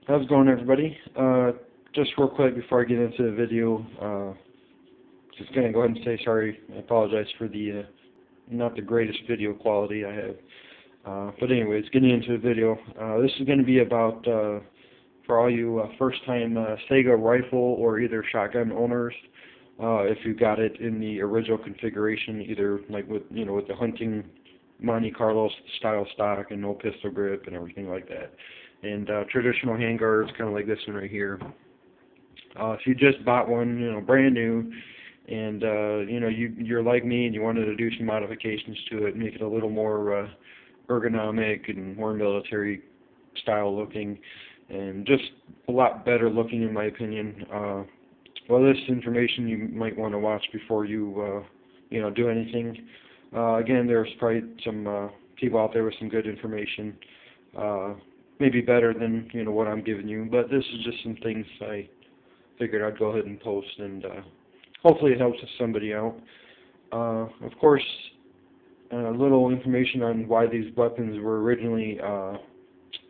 How's it going, everybody? Just real quick before I get into the video, just gonna go ahead and say sorry. I apologize for the not the greatest video quality I have. But anyways, getting into the video, this is going to be about for all you first-time Saiga Rifle or either shotgun owners. If you got it in the original configuration, either like with with the hunting Monte Carlo style stock and no pistol grip and everything like that, and traditional handguards, kind of like this one right here. If you just bought one, brand new, and you're like me and you wanted to do some modifications to it, make it a little more ergonomic and more military style looking, and just a lot better looking in my opinion. Well, this information you might want to watch before you do anything. Again, there's probably some people out there with some good information, maybe better than what I'm giving you, but this is just some things I figured I'd go ahead and post, and hopefully it helps somebody out. Of course, a little information on why these weapons were originally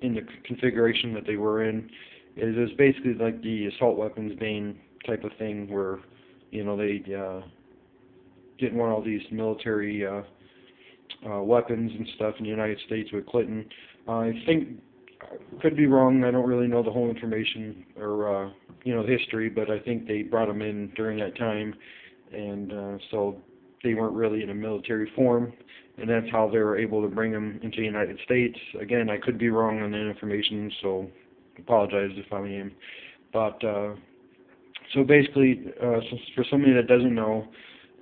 in the configuration that they were in. It is basically like the assault weapons vein type of thing, where they didn't want all these military weapons and stuff in the United States with Clinton. I think, could be wrong, I don't really know the whole information or the history, but I think they brought them in during that time, and so they weren't really in a military form, and that's how they were able to bring them into the United States. Again, I could be wrong on that information, so apologize if I am. But so basically, for somebody that doesn't know,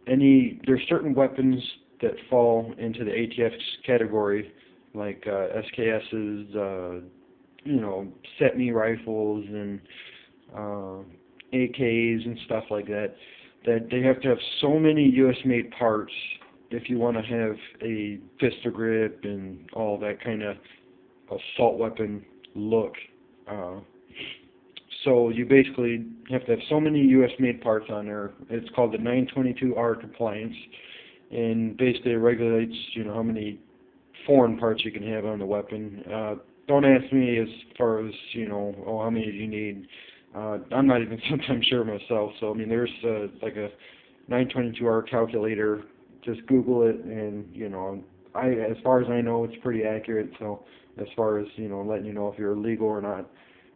there's certain weapons that fall into the ATF category, like SKSs, set-me rifles, and AKs and stuff like that, that they have to have so many U.S.-made parts if you want to have a pistol grip and all that kind of assault weapon look. So you basically have to have so many U.S.-made parts on there. It's called the 922R compliance, and basically it regulates, how many foreign parts you can have on the weapon. Don't ask me as far as, how many do you need. I'm not even sometimes sure myself. So, I mean, there's like a 922R calculator. Just Google it, and, as far as I know, it's pretty accurate. So, as far as, letting you know if you're legal or not.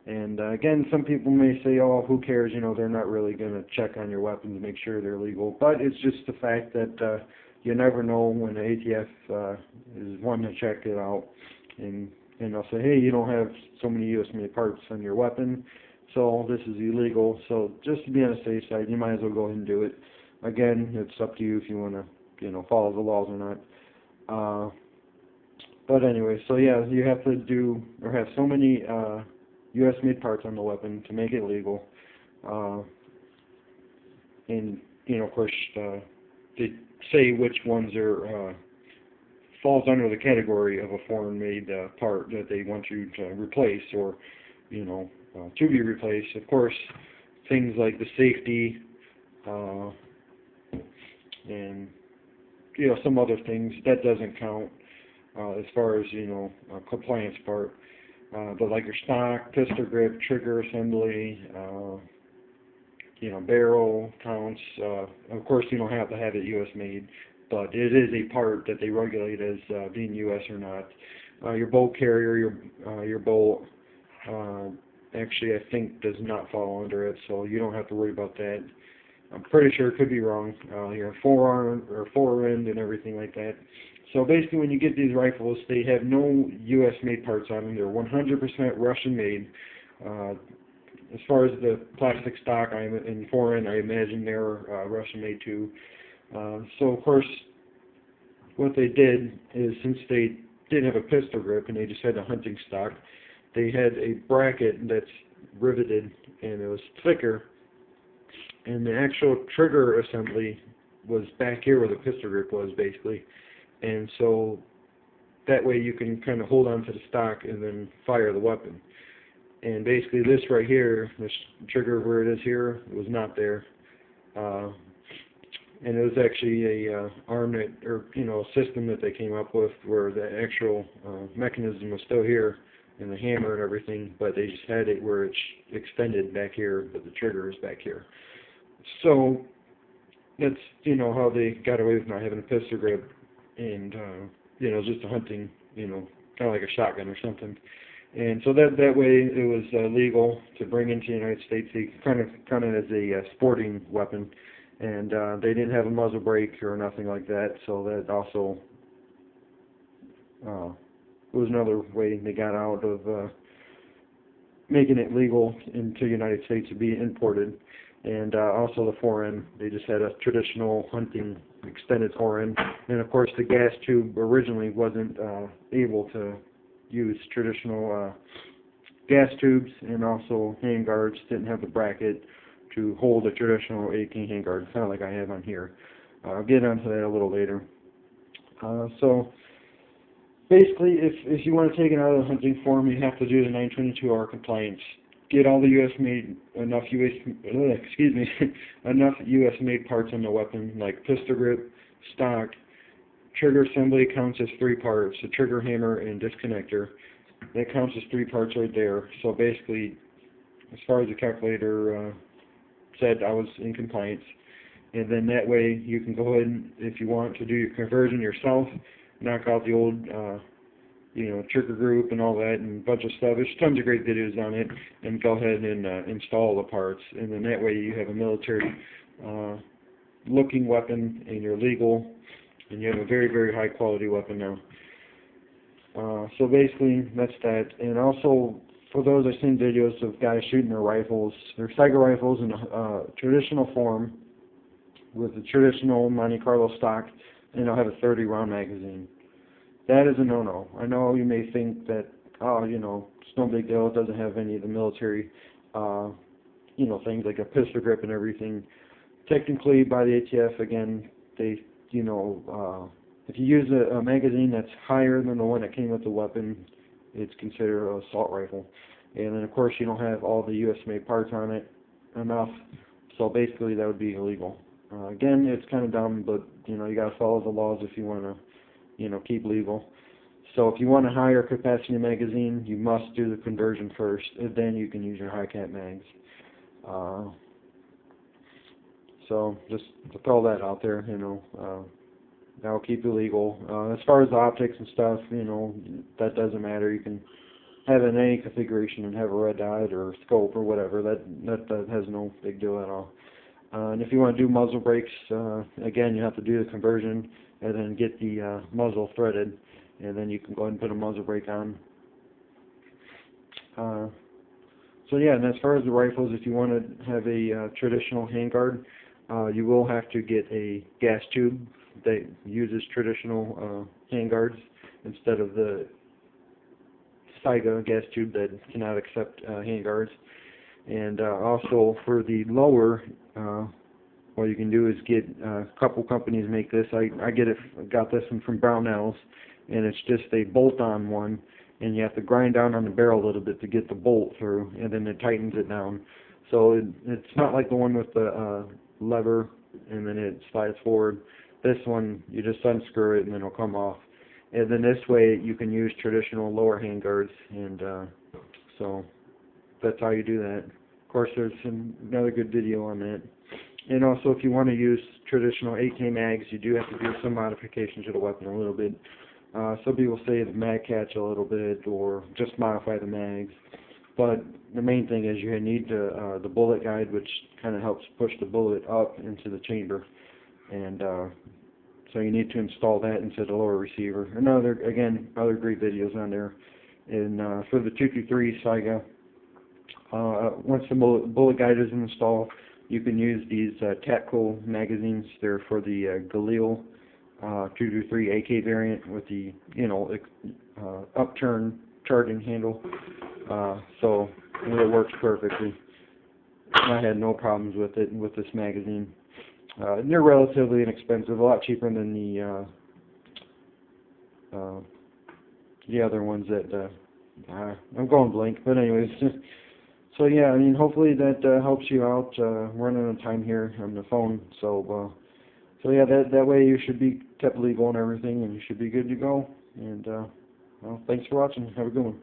And, again, some people may say, oh, who cares, they're not really going to check on your weapons to make sure they're legal. But it's just the fact that you never know when the ATF is wanting to check it out. And they'll say, hey, you don't have so many U.S.-made parts on your weapon, so this is illegal. So just to be on the safe side, you might as well go ahead and do it. Again, it's up to you if you want to, follow the laws or not. But anyway, so yeah, you have to do or have so many U.S.-made parts on the weapon to make it legal. And of course, they say which ones are falls under the category of a foreign-made part that they want you to replace, or to be replaced. Of course, things like the safety and some other things, that doesn't count as far as compliance part. But like your stock, pistol grip, trigger assembly, barrel counts. Of course, you don't have to have it U.S. made, but it is a part that they regulate as being U.S. or not. Your bolt carrier, your bolt, actually I think does not fall under it, so you don't have to worry about that. I'm pretty sure, it could be wrong. Your forearm or forend and everything like that. So basically, when you get these rifles, they have no U.S. made parts on them. They're 100% Russian made. As far as the plastic stock and forend, I imagine they're Russian made too. So of course, what they did is, since they didn't have a pistol grip and they just had a hunting stock, they had a bracket that's riveted, and it was thicker, and the actual trigger assembly was back here where the pistol grip was, basically. And so that way you can kind of hold on to the stock and then fire the weapon. And basically this right here, this trigger where it is here, was not there. And it was actually a armament, or a system that they came up with, where the actual mechanism was still here, and the hammer and everything, but they just had it where it's extended back here, but the trigger is back here. So that's, you know, how they got away with not having a pistol grip and, you know, just a hunting, you know, kind of like a shotgun or something. And so that way it was legal to bring into the United States, kind of as a sporting weapon, and they didn't have a muzzle brake or nothing like that. So that also was another way they got out of making it legal into the United States to be imported. And also the fore-end, they just had a traditional hunting extended fore-end. And of course the gas tube originally wasn't able to use traditional gas tubes, and also handguards didn't have the bracket to hold a traditional AK handguard, kind of like I have on here. I'll get onto that a little later. So basically, if you want to take it out of the hunting form, you have to do the 922R compliance. Get all the enough U.S. made parts on the weapon, like pistol grip, stock. Trigger assembly counts as 3 parts: the trigger, hammer, and disconnector. That counts as 3 parts right there. So basically, as far as the calculator said, I was in compliance. And then that way you can go ahead and, if you want to do your conversion yourself, knock out the old you know, trigger group and all that and a bunch of stuff. There's tons of great videos on it, and go ahead and install the parts. And then that way you have a military looking weapon, and you're legal, and you have a very, very high quality weapon now. So basically that's that. And also, for those I've seen videos of guys shooting their rifles, their Saiga rifles in a traditional form with the traditional Monte Carlo stock, and they'll have a 30 round magazine. That is a no-no. I know you may think that, oh, you know, it's no big deal, it doesn't have any of the military, you know, things like a pistol grip and everything. Technically, by the ATF, again, they, you know, if you use a magazine that's higher than the one that came with the weapon, it's considered an assault rifle. And then, of course, you don't have all the U.S.-made parts on it enough, so basically that would be illegal. Again, it's kind of dumb, but, you know, you got to follow the laws if you want to, you know, keep legal. So if you want a higher capacity magazine, you must do the conversion first, and then you can use your high cap mags. So just to throw that out there, you know, that'll keep you legal. As far as the optics and stuff, you know, that doesn't matter. You can have it in any configuration and have a red dot or scope or whatever. That has no big deal at all. And if you want to do muzzle brakes, again, you have to do the conversion and then get the muzzle threaded, and then you can go ahead and put a muzzle brake on. So yeah, and as far as the rifles, if you want to have a traditional handguard, you will have to get a gas tube that uses traditional handguards instead of the Saiga gas tube that cannot accept handguards. And also for the lower, what you can do is get a couple companies make this. I got this one from Brownells, and it's just a bolt-on one, and you have to grind down on the barrel a little bit to get the bolt through, and then it tightens it down. So it's not like the one with the lever and then it slides forward. This one, you just unscrew it and then it'll come off. And then this way you can use traditional lower handguards, and so that's how you do that. Of course, there's another good video on that. And also, if you want to use traditional AK mags, you do have to do some modification to the weapon a little bit. Some people say the mag catch a little bit, or just modify the mags. But the main thing is you need the bullet guide, which kind of helps push the bullet up into the chamber. And so you need to install that into the lower receiver. Other great videos on there. And for the 223 Saiga, once the bullet guide is installed, you can use these Tactical magazines. They're for the Galil 223 AK variant with the, you know, upturn charging handle. So it works perfectly. I had no problems with it with this magazine. They're relatively inexpensive, a lot cheaper than the other ones that I'm going blank. But anyways. So yeah, I mean, hopefully that helps you out. We're running out of time here on the phone, so yeah, that way you should be kept legal and everything, and you should be good to go. And well, thanks for watching. Have a good one.